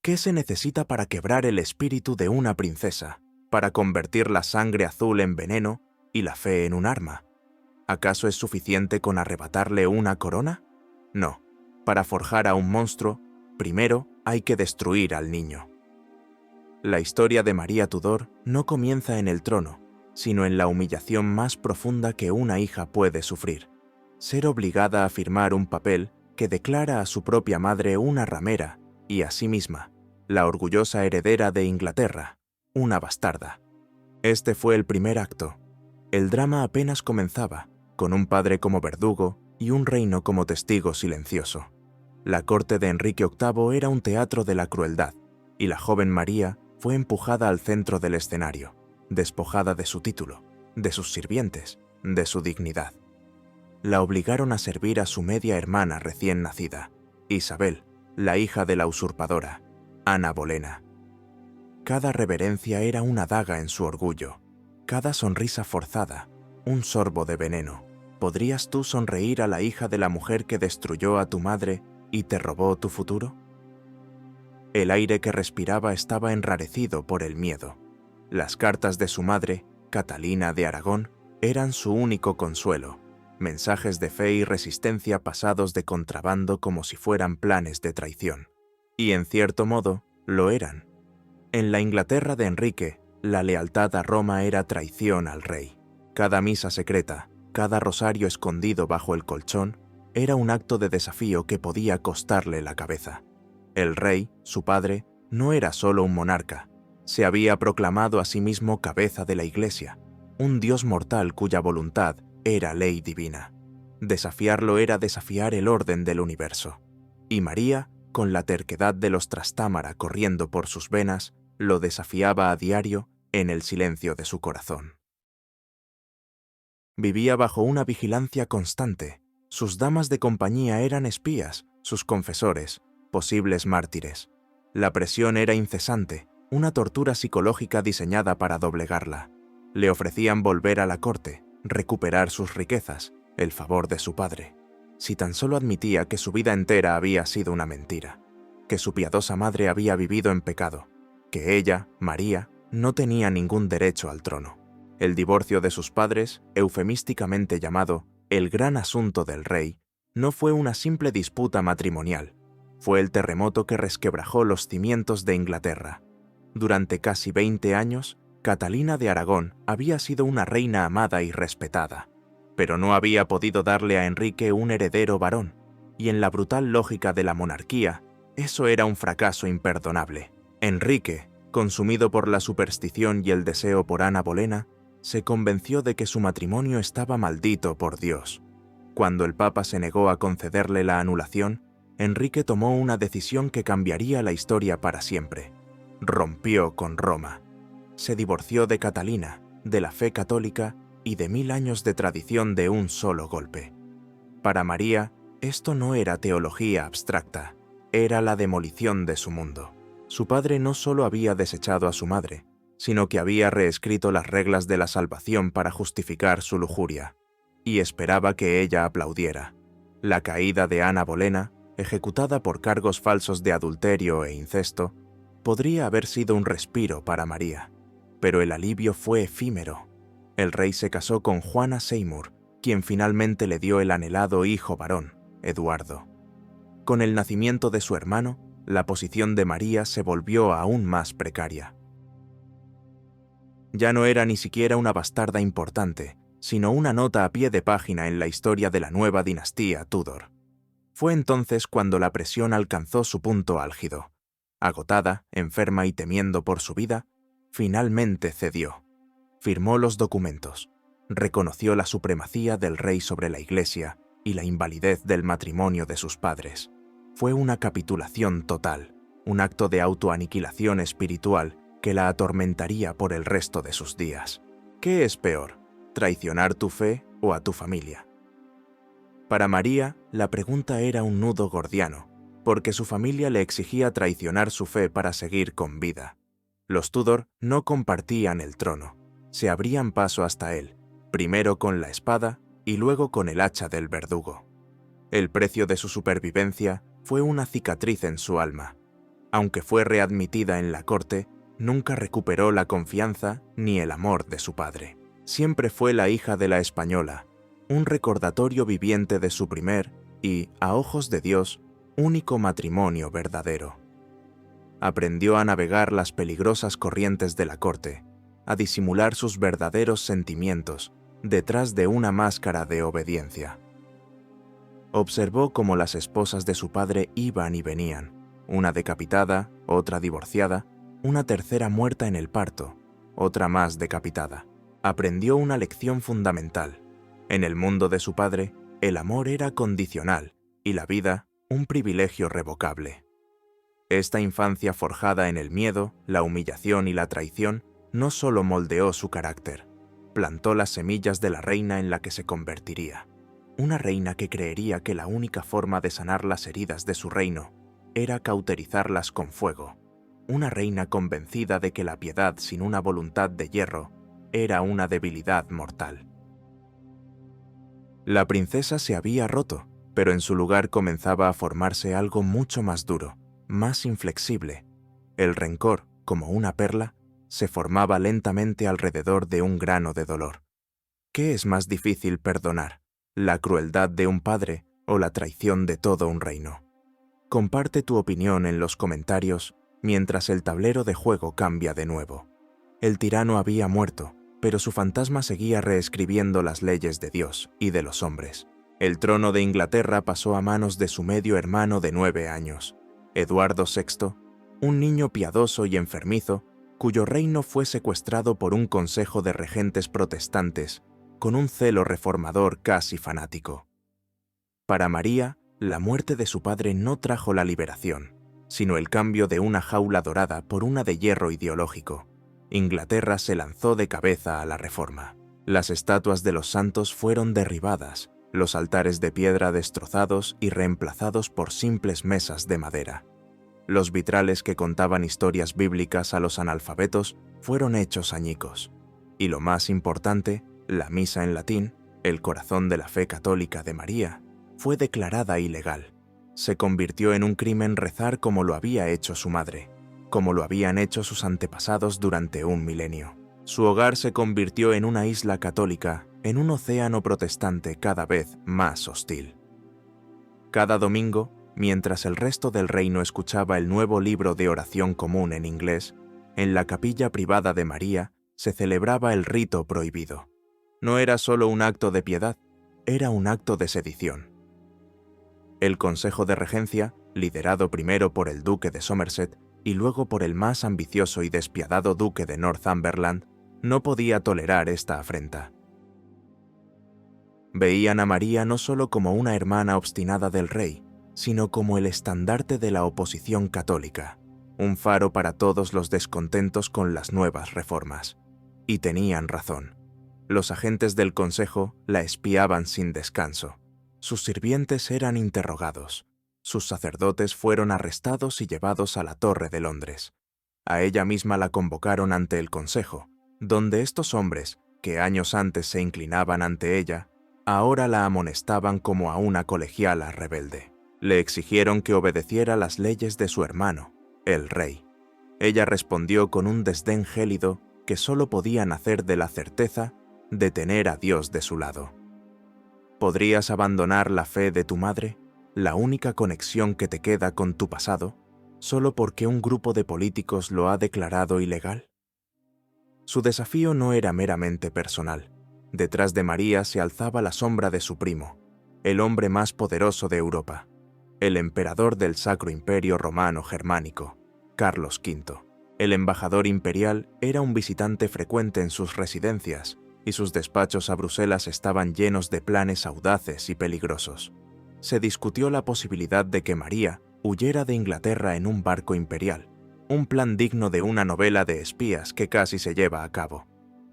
¿Qué se necesita para quebrar el espíritu de una princesa, para convertir la sangre azul en veneno y la fe en un arma? ¿Acaso es suficiente con arrebatarle una corona? No. Para forjar a un monstruo, primero hay que destruir al niño. La historia de María Tudor no comienza en el trono, sino en la humillación más profunda que una hija puede sufrir: ser obligada a firmar un papel que declara a su propia madre una ramera y a sí misma, la orgullosa heredera de Inglaterra, una bastarda. Este fue el primer acto. El drama apenas comenzaba, con un padre como verdugo y un reino como testigo silencioso. La corte de Enrique VIII era un teatro de la crueldad, y la joven María fue empujada al centro del escenario, despojada de su título, de sus sirvientes, de su dignidad. La obligaron a servir a su media hermana recién nacida, Isabel, la hija de la usurpadora, Ana Bolena. Cada reverencia era una daga en su orgullo, cada sonrisa forzada, un sorbo de veneno. ¿Podrías tú sonreír a la hija de la mujer que destruyó a tu madre y te robó tu futuro? El aire que respiraba estaba enrarecido por el miedo. Las cartas de su madre, Catalina de Aragón, eran su único consuelo, mensajes de fe y resistencia pasados de contrabando como si fueran planes de traición. Y en cierto modo, lo eran. En la Inglaterra de Enrique, la lealtad a Roma era traición al rey. Cada misa secreta, cada rosario escondido bajo el colchón, era un acto de desafío que podía costarle la cabeza. El rey, su padre, no era solo un monarca. Se había proclamado a sí mismo cabeza de la Iglesia, un dios mortal cuya voluntad era ley divina. Desafiarlo era desafiar el orden del universo. Y María, con la terquedad de los Trastámara corriendo por sus venas, lo desafiaba a diario en el silencio de su corazón. Vivía bajo una vigilancia constante. Sus damas de compañía eran espías, sus confesores, posibles mártires. La presión era incesante, una tortura psicológica diseñada para doblegarla. Le ofrecían volver a la corte, recuperar sus riquezas, el favor de su padre. Si tan solo admitía que su vida entera había sido una mentira, que su piadosa madre había vivido en pecado, que ella, María, no tenía ningún derecho al trono. El divorcio de sus padres, eufemísticamente llamado el gran asunto del rey, no fue una simple disputa matrimonial. Fue el terremoto que resquebrajó los cimientos de Inglaterra. Durante casi 20 años, Catalina de Aragón había sido una reina amada y respetada, pero no había podido darle a Enrique un heredero varón, y en la brutal lógica de la monarquía, eso era un fracaso imperdonable. Enrique, consumido por la superstición y el deseo por Ana Bolena, se convenció de que su matrimonio estaba maldito por Dios. Cuando el Papa se negó a concederle la anulación, Enrique tomó una decisión que cambiaría la historia para siempre. Rompió con Roma. Se divorció de Catalina, de la fe católica y de 1000 años de tradición de un solo golpe. Para María, esto no era teología abstracta, era la demolición de su mundo. Su padre no solo había desechado a su madre, sino que había reescrito las reglas de la salvación para justificar su lujuria, y esperaba que ella aplaudiera. La caída de Ana Bolena, ejecutada por cargos falsos de adulterio e incesto, podría haber sido un respiro para María, pero el alivio fue efímero. El rey se casó con Juana Seymour, quien finalmente le dio el anhelado hijo varón, Eduardo. Con el nacimiento de su hermano, la posición de María se volvió aún más precaria. Ya no era ni siquiera una bastarda importante, sino una nota a pie de página en la historia de la nueva dinastía Tudor. Fue entonces cuando la presión alcanzó su punto álgido. Agotada, enferma y temiendo por su vida, finalmente cedió. Firmó los documentos, reconoció la supremacía del rey sobre la Iglesia y la invalidez del matrimonio de sus padres. Fue una capitulación total, un acto de autoaniquilación espiritual que la atormentaría por el resto de sus días. ¿Qué es peor, traicionar tu fe o a tu familia? Para María, la pregunta era un nudo gordiano, porque su familia le exigía traicionar su fe para seguir con vida. Los Tudor no compartían el trono, se abrían paso hasta él, primero con la espada y luego con el hacha del verdugo. El precio de su supervivencia fue una cicatriz en su alma. Aunque fue readmitida en la corte, nunca recuperó la confianza ni el amor de su padre. Siempre fue la hija de la española, un recordatorio viviente de su primer y, a ojos de Dios, único matrimonio verdadero. Aprendió a navegar las peligrosas corrientes de la corte, a disimular sus verdaderos sentimientos detrás de una máscara de obediencia. Observó cómo las esposas de su padre iban y venían, una decapitada, otra divorciada, una tercera muerta en el parto, otra más decapitada. Aprendió una lección fundamental. En el mundo de su padre, el amor era condicional y la vida un privilegio revocable. Esta infancia forjada en el miedo, la humillación y la traición no solo moldeó su carácter, plantó las semillas de la reina en la que se convertiría. Una reina que creería que la única forma de sanar las heridas de su reino era cauterizarlas con fuego. Una reina convencida de que la piedad sin una voluntad de hierro era una debilidad mortal. La princesa se había roto, pero en su lugar comenzaba a formarse algo mucho más duro, más inflexible. El rencor, como una perla, se formaba lentamente alrededor de un grano de dolor. ¿Qué es más difícil perdonar? ¿La crueldad de un padre o la traición de todo un reino? Comparte tu opinión en los comentarios mientras el tablero de juego cambia de nuevo. El tirano había muerto, pero su fantasma seguía reescribiendo las leyes de Dios y de los hombres. El trono de Inglaterra pasó a manos de su medio hermano de 9 años, Eduardo VI, un niño piadoso y enfermizo, cuyo reino fue secuestrado por un consejo de regentes protestantes con un celo reformador casi fanático. Para María, la muerte de su padre no trajo la liberación, sino el cambio de una jaula dorada por una de hierro ideológico. Inglaterra se lanzó de cabeza a la reforma. Las estatuas de los santos fueron derribadas, los altares de piedra destrozados y reemplazados por simples mesas de madera. Los vitrales que contaban historias bíblicas a los analfabetos fueron hechos añicos. Y lo más importante, la misa en latín, el corazón de la fe católica de María, fue declarada ilegal. Se convirtió en un crimen rezar como lo había hecho su madre, como lo habían hecho sus antepasados durante un milenio. Su hogar se convirtió en una isla católica, en un océano protestante cada vez más hostil. Cada domingo, mientras el resto del reino escuchaba el nuevo libro de oración común en inglés, en la capilla privada de María se celebraba el rito prohibido. No era solo un acto de piedad, era un acto de sedición. El Consejo de Regencia, liderado primero por el duque de Somerset y luego por el más ambicioso y despiadado duque de Northumberland, no podía tolerar esta afrenta. Veían a María no solo como una hermana obstinada del rey, sino como el estandarte de la oposición católica, un faro para todos los descontentos con las nuevas reformas. Y tenían razón. Los agentes del consejo la espiaban sin descanso. Sus sirvientes eran interrogados. Sus sacerdotes fueron arrestados y llevados a la Torre de Londres. A ella misma la convocaron ante el consejo, donde estos hombres, que años antes se inclinaban ante ella, ahora la amonestaban como a una colegiala rebelde. Le exigieron que obedeciera las leyes de su hermano, el rey. Ella respondió con un desdén gélido que solo podía nacer de la certeza de tener a Dios de su lado. ¿Podrías abandonar la fe de tu madre, la única conexión que te queda con tu pasado, solo porque un grupo de políticos lo ha declarado ilegal? Su desafío no era meramente personal. Detrás de María se alzaba la sombra de su primo, el hombre más poderoso de Europa, el emperador del Sacro Imperio Romano Germánico, Carlos V. El embajador imperial era un visitante frecuente en sus residencias, y sus despachos a Bruselas estaban llenos de planes audaces y peligrosos. Se discutió la posibilidad de que María huyera de Inglaterra en un barco imperial, un plan digno de una novela de espías que casi se lleva a cabo.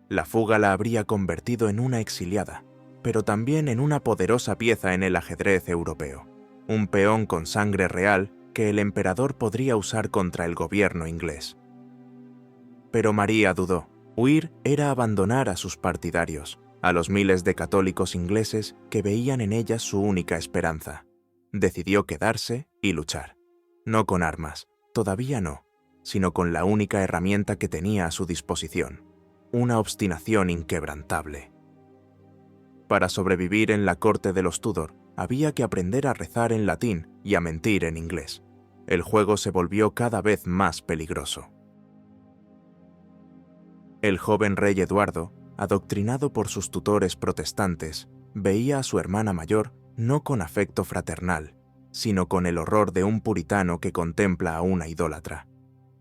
La fuga la habría convertido en una exiliada, pero también en una poderosa pieza en el ajedrez europeo, un peón con sangre real que el emperador podría usar contra el gobierno inglés. Pero María dudó. Huir era abandonar a sus partidarios, a los miles de católicos ingleses que veían en ella su única esperanza. Decidió quedarse y luchar. No con armas, Todavía no, sino con la única herramienta que tenía a su disposición, una obstinación inquebrantable. Para sobrevivir en la corte de los Tudor, había que aprender a rezar en latín y a mentir en inglés. El juego se volvió cada vez más peligroso. El joven rey Eduardo, adoctrinado por sus tutores protestantes, veía a su hermana mayor no con afecto fraternal, sino con el horror de un puritano que contempla a una idólatra.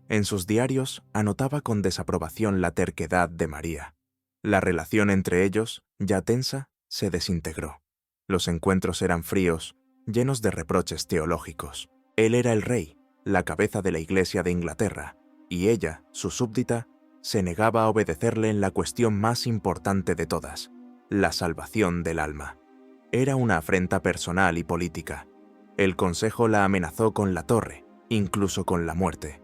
En sus diarios anotaba con desaprobación la terquedad de María. La relación entre ellos, ya tensa, se desintegró. Los encuentros eran fríos, llenos de reproches teológicos. Él era el rey, la cabeza de la Iglesia de Inglaterra, y ella, su súbdita, se negaba a obedecerle en la cuestión más importante de todas, la salvación del alma. Era una afrenta personal y política. El consejo la amenazó con la torre, incluso con la muerte,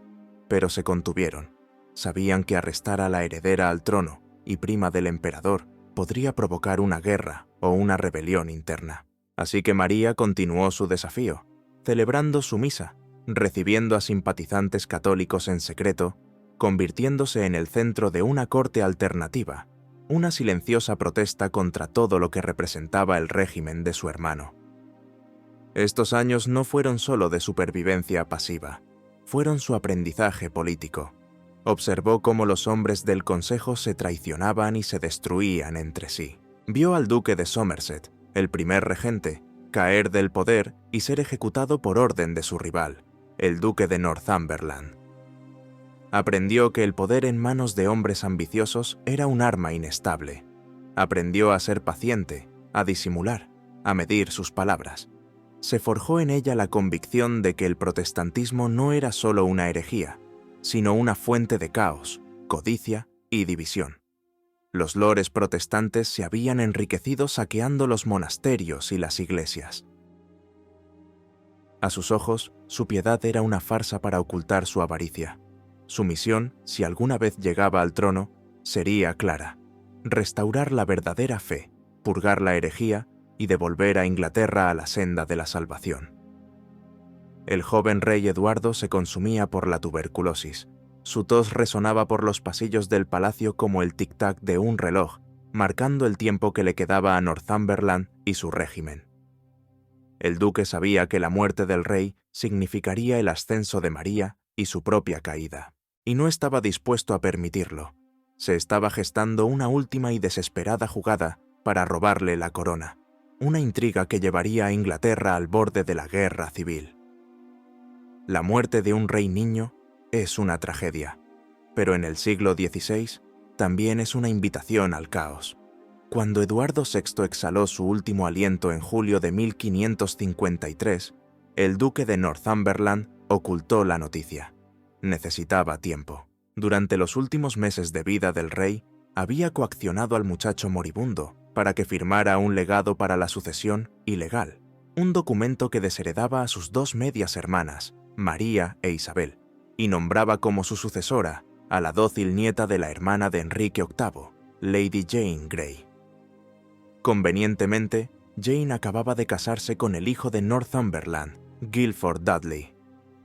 pero se contuvieron. Sabían que arrestar a la heredera al trono y prima del emperador podría provocar una guerra o una rebelión interna. Así que María continuó su desafío, celebrando su misa, recibiendo a simpatizantes católicos en secreto, convirtiéndose en el centro de una corte alternativa, una silenciosa protesta contra todo lo que representaba el régimen de su hermano. Estos años no fueron solo de supervivencia pasiva, fueron su aprendizaje político. Observó cómo los hombres del consejo se traicionaban y se destruían entre sí. Vio al duque de Somerset, el primer regente, caer del poder y ser ejecutado por orden de su rival, el duque de Northumberland. Aprendió que el poder en manos de hombres ambiciosos era un arma inestable. Aprendió a ser paciente, a disimular, a medir sus palabras. Se forjó en ella la convicción de que el protestantismo no era solo una herejía, sino una fuente de caos, codicia y división. Los lores protestantes se habían enriquecido saqueando los monasterios y las iglesias. A sus ojos, su piedad era una farsa para ocultar su avaricia. Su misión, si alguna vez llegaba al trono, sería clara: restaurar la verdadera fe, purgar la herejía y devolver a Inglaterra a la senda de la salvación. El joven rey Eduardo se consumía por la tuberculosis. Su tos resonaba por los pasillos del palacio como el tic-tac de un reloj, marcando el tiempo que le quedaba a Northumberland y su régimen. El duque sabía que la muerte del rey significaría el ascenso de María y su propia caída, y no estaba dispuesto a permitirlo. Se estaba gestando una última y desesperada jugada para robarle la corona, una intriga que llevaría a Inglaterra al borde de la guerra civil. La muerte de un rey niño es una tragedia, pero en el siglo XVI también es una invitación al caos. Cuando Eduardo VI exhaló su último aliento en julio de 1553, el duque de Northumberland ocultó la noticia. Necesitaba tiempo. Durante los últimos meses de vida del rey, había coaccionado al muchacho moribundo para que firmara un legado para la sucesión ilegal, un documento que desheredaba a sus dos medias hermanas, María e Isabel, y nombraba como su sucesora a la dócil nieta de la hermana de Enrique VIII, Lady Jane Grey. Convenientemente, Jane acababa de casarse con el hijo de Northumberland, Guilford Dudley.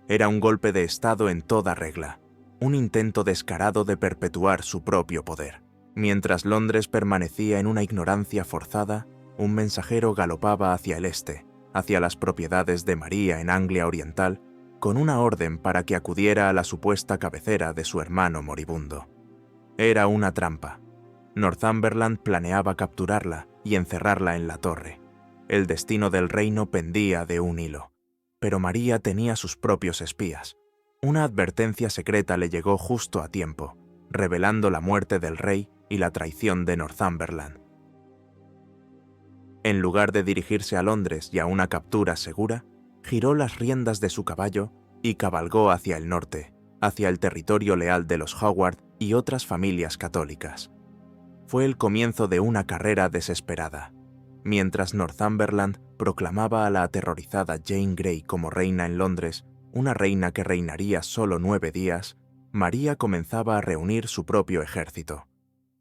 Era un golpe de estado en toda regla, un intento descarado de perpetuar su propio poder. Mientras Londres permanecía en una ignorancia forzada, un mensajero galopaba hacia el este, hacia las propiedades de María en Anglia Oriental, con una orden para que acudiera a la supuesta cabecera de su hermano moribundo. Era una trampa. Northumberland planeaba capturarla y encerrarla en la torre. El destino del reino pendía de un hilo. Pero María tenía sus propios espías. Una advertencia secreta le llegó justo a tiempo, revelando la muerte del rey y la traición de Northumberland. En lugar de dirigirse a Londres y a una captura segura, giró las riendas de su caballo y cabalgó hacia el norte, hacia el territorio leal de los Howard y otras familias católicas. Fue el comienzo de una carrera desesperada. Mientras Northumberland proclamaba a la aterrorizada Jane Grey como reina en Londres, una reina que reinaría solo 9 días, María comenzaba a reunir su propio ejército.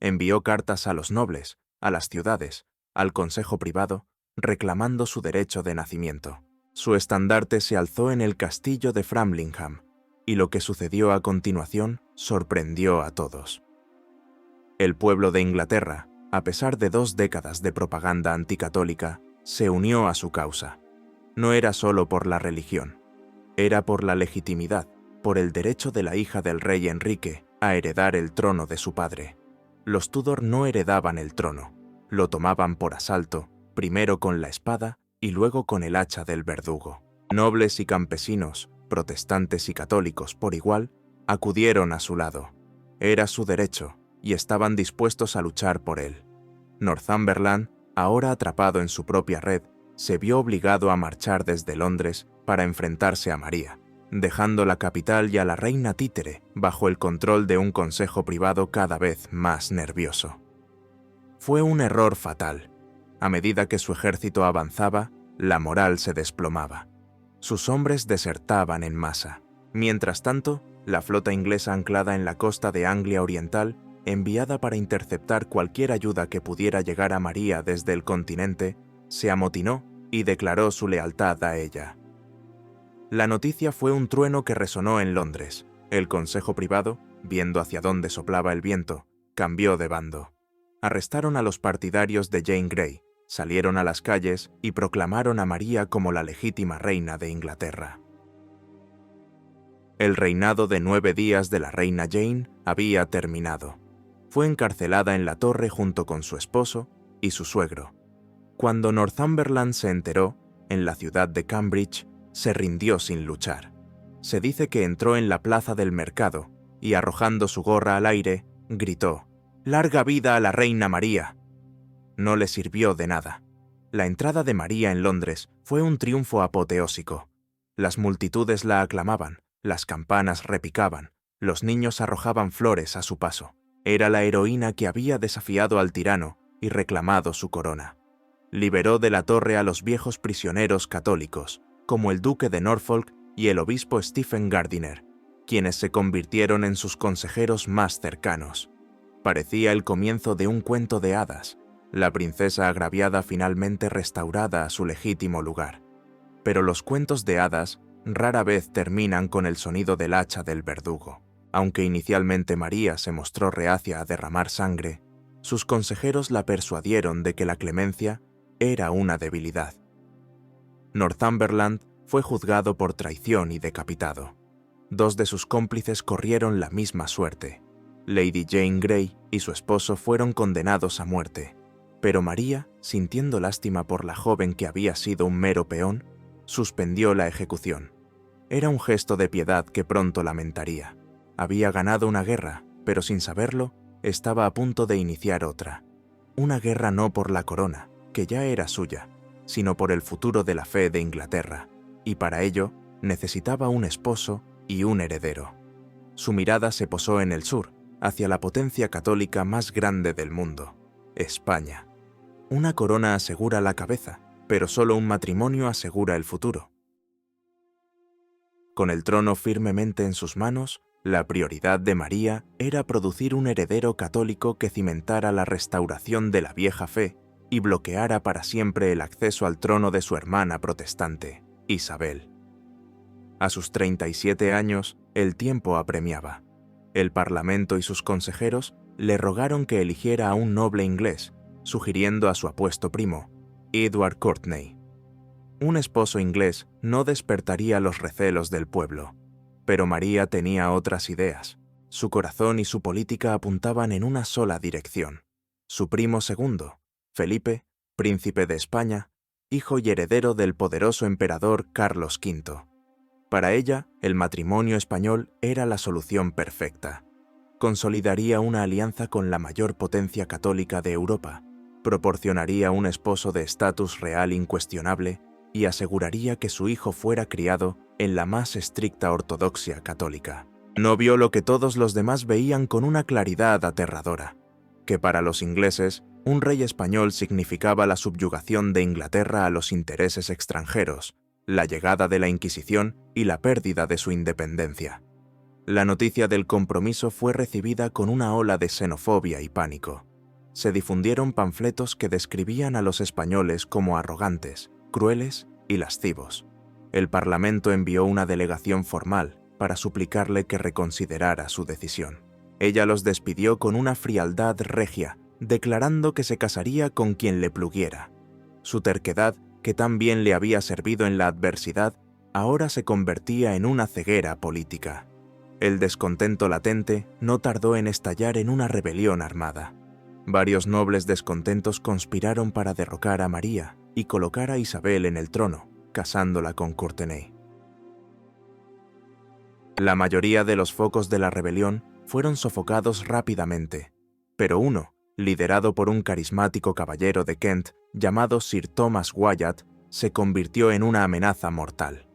Envió cartas a los nobles, a las ciudades, al consejo privado, reclamando su derecho de nacimiento. Su estandarte se alzó en el castillo de Framlingham, y lo que sucedió a continuación sorprendió a todos. El pueblo de Inglaterra, a pesar de 2 décadas de propaganda anticatólica, se unió a su causa. No era solo por la religión, era por la legitimidad, por el derecho de la hija del rey Enrique a heredar el trono de su padre. Los Tudor no heredaban el trono, lo tomaban por asalto, primero con la espada y luego con el hacha del verdugo. Nobles y campesinos, protestantes y católicos por igual, acudieron a su lado. Era su derecho y estaban dispuestos a luchar por él. Northumberland, ahora atrapado en su propia red, se vio obligado a marchar desde Londres para enfrentarse a María, dejando la capital y a la reina títere bajo el control de un consejo privado cada vez más nervioso. Fue un error fatal. A medida que su ejército avanzaba, la moral se desplomaba. Sus hombres desertaban en masa. Mientras tanto, la flota inglesa anclada en la costa de Anglia Oriental, enviada para interceptar cualquier ayuda que pudiera llegar a María desde el continente, se amotinó y declaró su lealtad a ella. La noticia fue un trueno que resonó en Londres. El consejo privado, viendo hacia dónde soplaba el viento, cambió de bando. Arrestaron a los partidarios de Jane Grey, salieron a las calles y proclamaron a María como la legítima reina de Inglaterra. El reinado de 9 días de la reina Jane había terminado. Fue encarcelada en la torre junto con su esposo y su suegro. Cuando Northumberland se enteró, en la ciudad de Cambridge, se rindió sin luchar. Se dice que entró en la plaza del mercado y, arrojando su gorra al aire, gritó: «¡Larga vida a la reina María!». No le sirvió de nada. La entrada de María en Londres fue un triunfo apoteósico. Las multitudes la aclamaban, las campanas repicaban, los niños arrojaban flores a su paso. Era la heroína que había desafiado al tirano y reclamado su corona. Liberó de la torre a los viejos prisioneros católicos, como el duque de Norfolk y el obispo Stephen Gardiner, quienes se convirtieron en sus consejeros más cercanos. Parecía el comienzo de un cuento de hadas, la princesa agraviada finalmente restaurada a su legítimo lugar. Pero los cuentos de hadas rara vez terminan con el sonido del hacha del verdugo. Aunque inicialmente María se mostró reacia a derramar sangre, sus consejeros la persuadieron de que la clemencia era una debilidad. Northumberland fue juzgado por traición y decapitado. 2 de sus cómplices corrieron la misma suerte. Lady Jane Grey y su esposo fueron condenados a muerte, pero María, sintiendo lástima por la joven que había sido un mero peón, suspendió la ejecución. Era un gesto de piedad que pronto lamentaría. Había ganado una guerra, pero sin saberlo, estaba a punto de iniciar otra. Una guerra no por la corona, que ya era suya, sino por el futuro de la fe de Inglaterra, y para ello necesitaba un esposo y un heredero. Su mirada se posó en el sur, hacia la potencia católica más grande del mundo, España. Una corona asegura la cabeza, pero solo un matrimonio asegura el futuro. Con el trono firmemente en sus manos, la prioridad de María era producir un heredero católico que cimentara la restauración de la vieja fe y bloqueara para siempre el acceso al trono de su hermana protestante, Isabel. A sus 37 años, el tiempo apremiaba. El Parlamento y sus consejeros le rogaron que eligiera a un noble inglés, sugiriendo a su apuesto primo, Edward Courtenay. Un esposo inglés no despertaría los recelos del pueblo, pero María tenía otras ideas. Su corazón y su política apuntaban en una sola dirección. Su primo segundo, Felipe, príncipe de España, hijo y heredero del poderoso emperador Carlos V. Para ella, el matrimonio español era la solución perfecta. Consolidaría una alianza con la mayor potencia católica de Europa, proporcionaría un esposo de estatus real incuestionable y aseguraría que su hijo fuera criado en la más estricta ortodoxia católica. No vio lo que todos los demás veían con una claridad aterradora, que para los ingleses, un rey español significaba la subyugación de Inglaterra a los intereses extranjeros, la llegada de la Inquisición y la pérdida de su independencia. La noticia del compromiso fue recibida con una ola de xenofobia y pánico. Se difundieron panfletos que describían a los españoles como arrogantes, crueles y lascivos. El Parlamento envió una delegación formal para suplicarle que reconsiderara su decisión. Ella los despidió con una frialdad regia, declarando que se casaría con quien le pluguiera. Su terquedad, que tan bien le había servido en la adversidad, ahora se convertía en una ceguera política. El descontento latente no tardó en estallar en una rebelión armada. Varios nobles descontentos conspiraron para derrocar a María y colocar a Isabel en el trono, casándola con Courtenay. La mayoría de los focos de la rebelión fueron sofocados rápidamente, pero uno, liderado por un carismático caballero de Kent llamado Sir Thomas Wyatt, se convirtió en una amenaza mortal.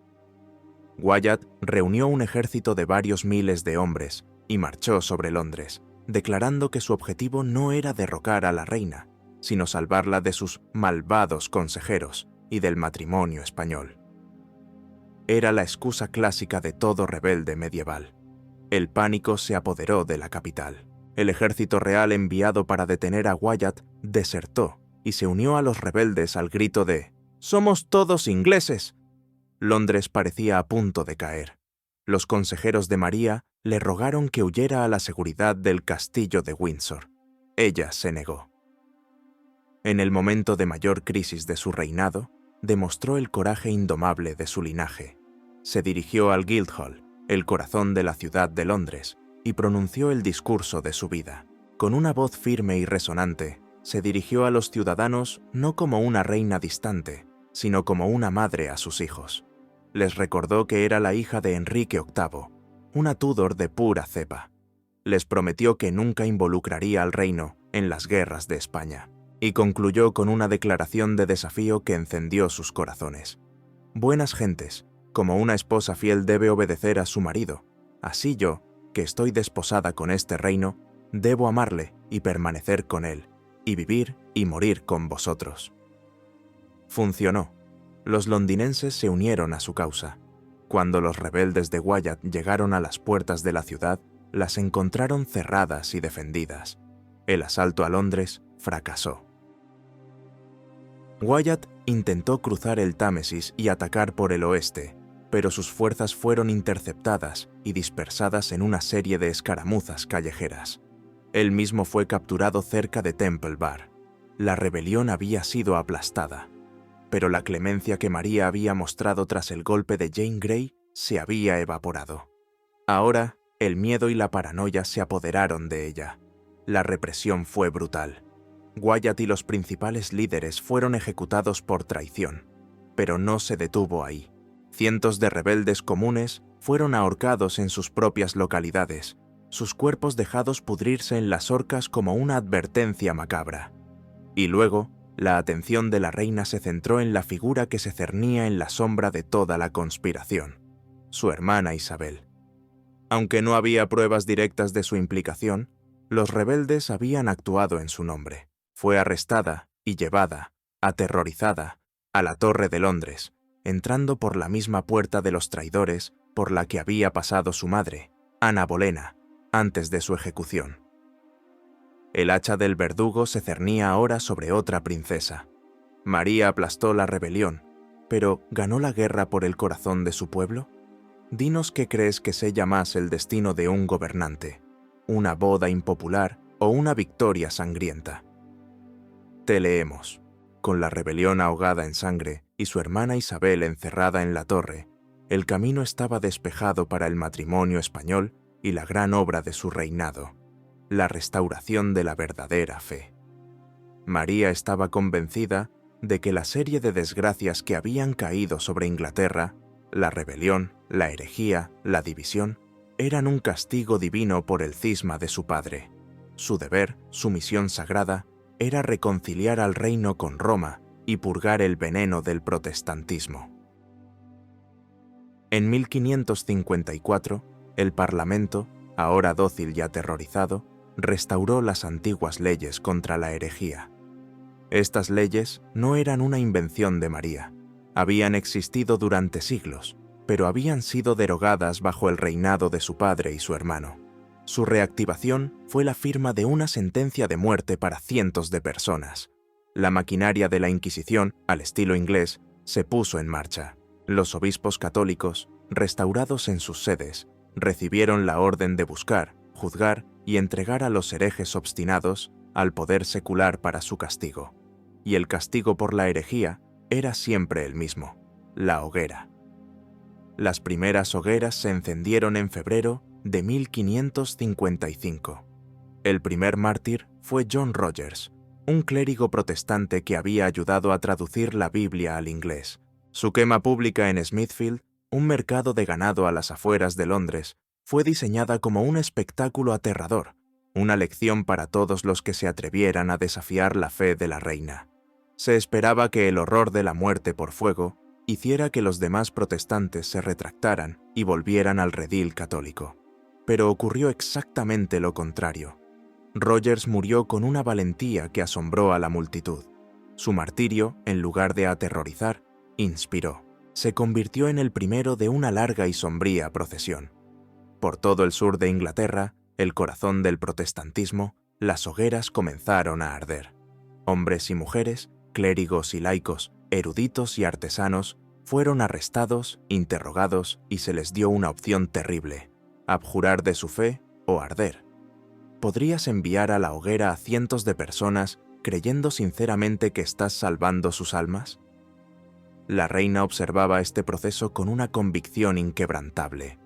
Wyatt reunió un ejército de varios miles de hombres y marchó sobre Londres, declarando que su objetivo no era derrocar a la reina, sino salvarla de sus malvados consejeros y del matrimonio español. Era la excusa clásica de todo rebelde medieval. El pánico se apoderó de la capital. El ejército real enviado para detener a Wyatt desertó y se unió a los rebeldes al grito de «¡Somos todos ingleses!». Londres parecía a punto de caer. Los consejeros de María le rogaron que huyera a la seguridad del castillo de Windsor. Ella se negó. En el momento de mayor crisis de su reinado, demostró el coraje indomable de su linaje. Se dirigió al Guildhall, el corazón de la ciudad de Londres, y pronunció el discurso de su vida. Con una voz firme y resonante, se dirigió a los ciudadanos no como una reina distante, sino como una madre a sus hijos. Les recordó que era la hija de Enrique VIII, una Tudor de pura cepa. Les prometió que nunca involucraría al reino en las guerras de España, y concluyó con una declaración de desafío que encendió sus corazones. Buenas gentes, como una esposa fiel debe obedecer a su marido, así yo, que estoy desposada con este reino, debo amarle y permanecer con él, y vivir y morir con vosotros. Funcionó. Los londinenses se unieron a su causa. Cuando los rebeldes de Wyatt llegaron a las puertas de la ciudad, las encontraron cerradas y defendidas. El asalto a Londres fracasó. Wyatt intentó cruzar el Támesis y atacar por el oeste, pero sus fuerzas fueron interceptadas y dispersadas en una serie de escaramuzas callejeras. Él mismo fue capturado cerca de Temple Bar. La rebelión había sido aplastada, pero la clemencia que María había mostrado tras el golpe de Jane Grey se había evaporado. Ahora, el miedo y la paranoia se apoderaron de ella. La represión fue brutal. Wyatt y los principales líderes fueron ejecutados por traición, pero no se detuvo ahí. Cientos de rebeldes comunes fueron ahorcados en sus propias localidades, sus cuerpos dejados pudrirse en las horcas como una advertencia macabra. Y luego, la atención de la reina se centró en la figura que se cernía en la sombra de toda la conspiración, su hermana Isabel. Aunque no había pruebas directas de su implicación, los rebeldes habían actuado en su nombre. Fue arrestada y llevada, aterrorizada, a la Torre de Londres, entrando por la misma puerta de los traidores por la que había pasado su madre, Ana Bolena, antes de su ejecución. El hacha del verdugo se cernía ahora sobre otra princesa. María aplastó la rebelión, pero ¿ganó la guerra por el corazón de su pueblo? Dinos qué crees que sella más el destino de un gobernante, una boda impopular o una victoria sangrienta. Te leemos. Con la rebelión ahogada en sangre y su hermana Isabel encerrada en la torre, el camino estaba despejado para el matrimonio español y la gran obra de su reinado, la restauración de la verdadera fe. María estaba convencida de que la serie de desgracias que habían caído sobre Inglaterra, la rebelión, la herejía, la división, eran un castigo divino por el cisma de su padre. Su deber, su misión sagrada, era reconciliar al reino con Roma y purgar el veneno del protestantismo. En 1554, el Parlamento, ahora dócil y aterrorizado, restauró las antiguas leyes contra la herejía. Estas leyes no eran una invención de María, habían existido durante siglos, pero habían sido derogadas bajo el reinado de su padre y su hermano. Su reactivación fue la firma de una sentencia de muerte para cientos de personas. La maquinaria de la Inquisición, al estilo inglés, se puso en marcha. Los obispos católicos, restaurados en sus sedes, recibieron la orden de buscar, juzgar y entregar a los herejes obstinados al poder secular para su castigo. Y el castigo por la herejía era siempre el mismo: la hoguera. Las primeras hogueras se encendieron en febrero de 1555. El primer mártir fue John Rogers, un clérigo protestante que había ayudado a traducir la Biblia al inglés. Su quema pública en Smithfield, un mercado de ganado a las afueras de Londres, fue diseñada como un espectáculo aterrador, una lección para todos los que se atrevieran a desafiar la fe de la reina. Se esperaba que el horror de la muerte por fuego hiciera que los demás protestantes se retractaran y volvieran al redil católico. Pero ocurrió exactamente lo contrario. Rogers murió con una valentía que asombró a la multitud. Su martirio, en lugar de aterrorizar, inspiró. Se convirtió en el primero de una larga y sombría procesión. Por todo el sur de Inglaterra, el corazón del protestantismo, las hogueras comenzaron a arder. Hombres y mujeres, clérigos y laicos, eruditos y artesanos, fueron arrestados, interrogados y se les dio una opción terrible: abjurar de su fe o arder. ¿Podrías enviar a la hoguera a cientos de personas creyendo sinceramente que estás salvando sus almas? La reina observaba este proceso con una convicción inquebrantable.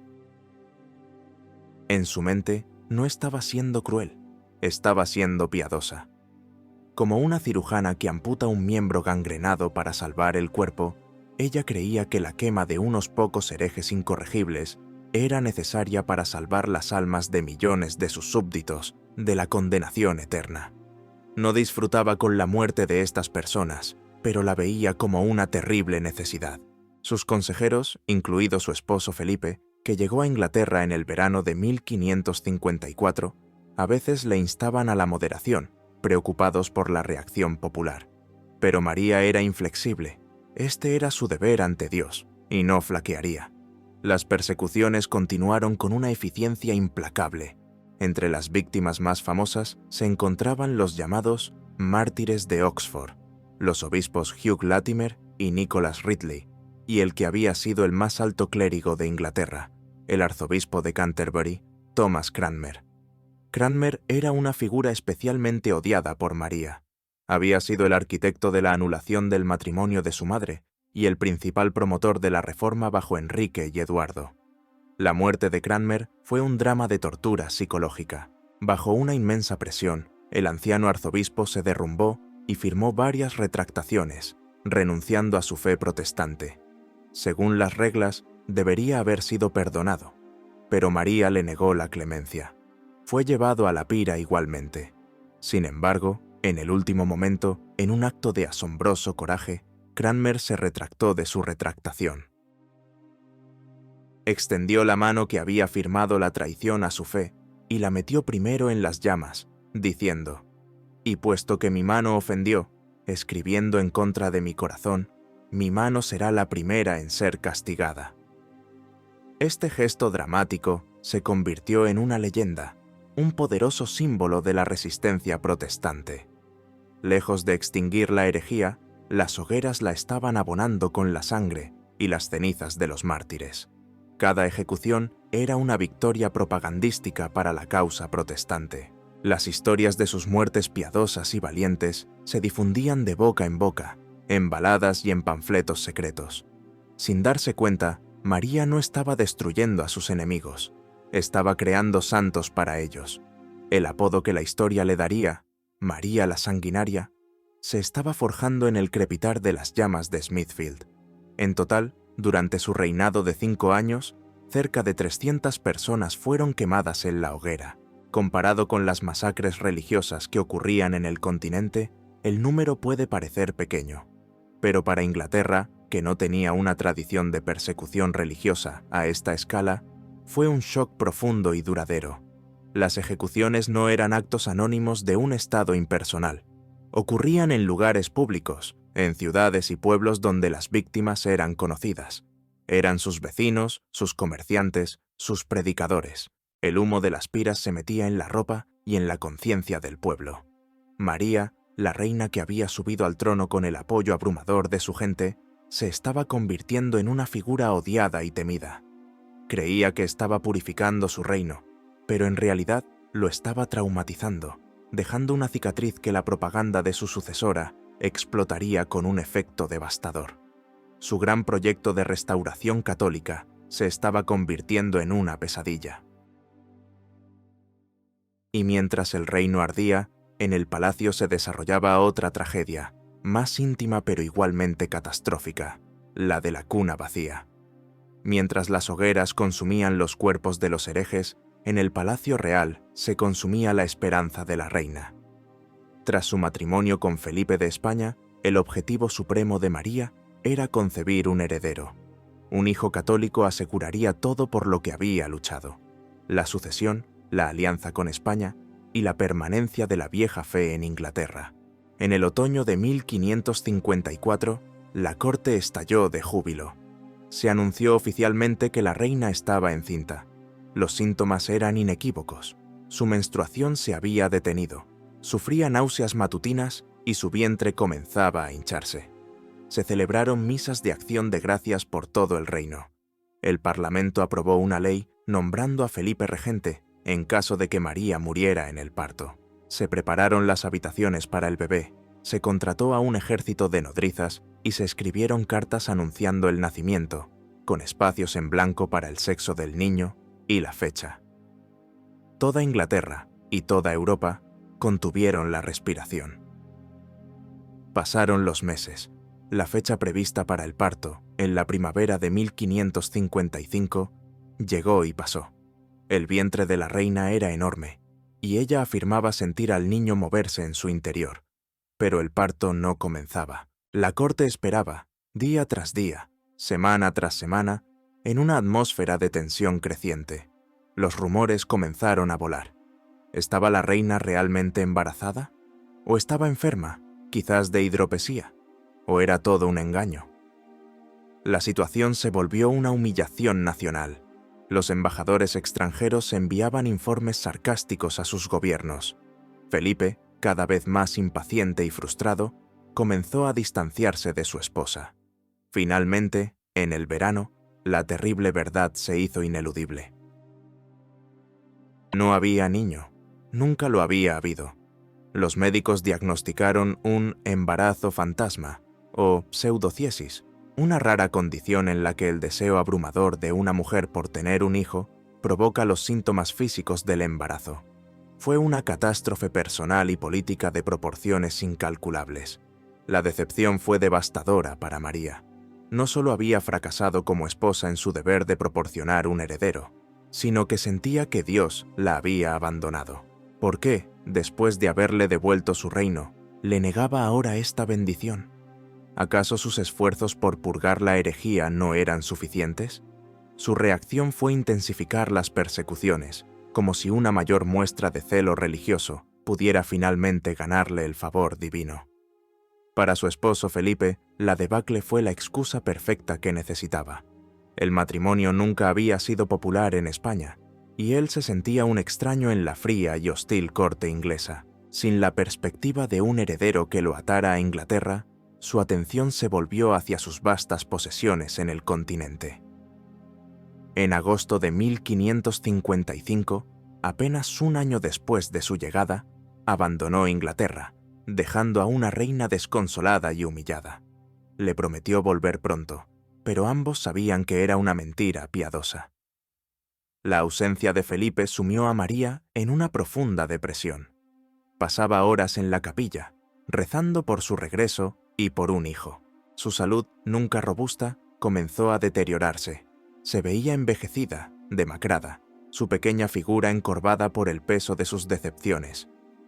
En su mente no estaba siendo cruel, estaba siendo piadosa. Como una cirujana que amputa un miembro gangrenado para salvar el cuerpo, ella creía que la quema de unos pocos herejes incorregibles era necesaria para salvar las almas de millones de sus súbditos de la condenación eterna. No disfrutaba con la muerte de estas personas, pero la veía como una terrible necesidad. Sus consejeros, incluido su esposo Felipe, que llegó a Inglaterra en el verano de 1554, a veces le instaban a la moderación, preocupados por la reacción popular. Pero María era inflexible. Este era su deber ante Dios, y no flaquearía. Las persecuciones continuaron con una eficiencia implacable. Entre las víctimas más famosas se encontraban los llamados mártires de Oxford, los obispos Hugh Latimer y Nicholas Ridley, y el que había sido el más alto clérigo de Inglaterra, el arzobispo de Canterbury, Thomas Cranmer. Cranmer era una figura especialmente odiada por María. Había sido el arquitecto de la anulación del matrimonio de su madre y el principal promotor de la reforma bajo Enrique y Eduardo. La muerte de Cranmer fue un drama de tortura psicológica. Bajo una inmensa presión, el anciano arzobispo se derrumbó y firmó varias retractaciones, renunciando a su fe protestante. Según las reglas, debería haber sido perdonado, pero María le negó la clemencia. Fue llevado a la pira igualmente. Sin embargo, en el último momento, en un acto de asombroso coraje, Cranmer se retractó de su retractación. Extendió la mano que había firmado la traición a su fe y la metió primero en las llamas, diciendo: «Y puesto que mi mano ofendió, escribiendo en contra de mi corazón, mi mano será la primera en ser castigada». Este gesto dramático se convirtió en una leyenda, un poderoso símbolo de la resistencia protestante. Lejos de extinguir la herejía, las hogueras la estaban abonando con la sangre y las cenizas de los mártires. Cada ejecución era una victoria propagandística para la causa protestante. Las historias de sus muertes piadosas y valientes se difundían de boca en baladas y en panfletos secretos. Sin darse cuenta, María no estaba destruyendo a sus enemigos, estaba creando santos para ellos. El apodo que la historia le daría, María la Sanguinaria, se estaba forjando en el crepitar de las llamas de Smithfield. En total, durante su reinado de 5 años, cerca de 300 personas fueron quemadas en la hoguera. Comparado con las masacres religiosas que ocurrían en el continente, el número puede parecer pequeño. Pero para Inglaterra, que no tenía una tradición de persecución religiosa a esta escala, fue un shock profundo y duradero. Las ejecuciones no eran actos anónimos de un Estado impersonal. Ocurrían en lugares públicos, en ciudades y pueblos donde las víctimas eran conocidas. Eran sus vecinos, sus comerciantes, sus predicadores. El humo de las piras se metía en la ropa y en la conciencia del pueblo. María, la reina que había subido al trono con el apoyo abrumador de su gente, se estaba convirtiendo en una figura odiada y temida. Creía que estaba purificando su reino, pero en realidad lo estaba traumatizando, dejando una cicatriz que la propaganda de su sucesora explotaría con un efecto devastador. Su gran proyecto de restauración católica se estaba convirtiendo en una pesadilla. Y mientras el reino ardía, en el palacio se desarrollaba otra tragedia, más íntima pero igualmente catastrófica, la de la cuna vacía. Mientras las hogueras consumían los cuerpos de los herejes, en el palacio real se consumía la esperanza de la reina. Tras su matrimonio con Felipe de España, el objetivo supremo de María era concebir un heredero. Un hijo católico aseguraría todo por lo que había luchado: la sucesión, la alianza con España y la permanencia de la vieja fe en Inglaterra. En el otoño de 1554, la corte estalló de júbilo. Se anunció oficialmente que la reina estaba encinta. Los síntomas eran inequívocos. Su menstruación se había detenido, sufría náuseas matutinas y su vientre comenzaba a hincharse. Se celebraron misas de acción de gracias por todo el reino. El Parlamento aprobó una ley nombrando a Felipe regente en caso de que María muriera en el parto. Se prepararon las habitaciones para el bebé, se contrató a un ejército de nodrizas y se escribieron cartas anunciando el nacimiento, con espacios en blanco para el sexo del niño y la fecha. Toda Inglaterra y toda Europa contuvieron la respiración. Pasaron los meses. La fecha prevista para el parto, en la primavera de 1555, llegó y pasó. El vientre de la reina era enorme, y ella afirmaba sentir al niño moverse en su interior. Pero el parto no comenzaba. La corte esperaba, día tras día, semana tras semana, en una atmósfera de tensión creciente. Los rumores comenzaron a volar. ¿Estaba la reina realmente embarazada? ¿O estaba enferma, quizás de hidropesía? ¿O era todo un engaño? La situación se volvió una humillación nacional. Los embajadores extranjeros enviaban informes sarcásticos a sus gobiernos. Felipe, cada vez más impaciente y frustrado, comenzó a distanciarse de su esposa. Finalmente, en el verano, la terrible verdad se hizo ineludible. No había niño, nunca lo había habido. Los médicos diagnosticaron un embarazo fantasma, o pseudociesis, una rara condición en la que el deseo abrumador de una mujer por tener un hijo provoca los síntomas físicos del embarazo. Fue una catástrofe personal y política de proporciones incalculables. La decepción fue devastadora para María. No solo había fracasado como esposa en su deber de proporcionar un heredero, sino que sentía que Dios la había abandonado. ¿Por qué, después de haberle devuelto su reino, le negaba ahora esta bendición? ¿Acaso sus esfuerzos por purgar la herejía no eran suficientes? Su reacción fue intensificar las persecuciones, como si una mayor muestra de celo religioso pudiera finalmente ganarle el favor divino. Para su esposo Felipe, la debacle fue la excusa perfecta que necesitaba. El matrimonio nunca había sido popular en España, y él se sentía un extraño en la fría y hostil corte inglesa. Sin la perspectiva de un heredero que lo atara a Inglaterra, su atención se volvió hacia sus vastas posesiones en el continente. En agosto de 1555, apenas un año después de su llegada, abandonó Inglaterra, dejando a una reina desconsolada y humillada. Le prometió volver pronto, pero ambos sabían que era una mentira piadosa. La ausencia de Felipe sumió a María en una profunda depresión. Pasaba horas en la capilla, rezando por su regreso y por un hijo. Su salud, nunca robusta, comenzó a deteriorarse. Se veía envejecida, demacrada, su pequeña figura encorvada por el peso de sus decepciones.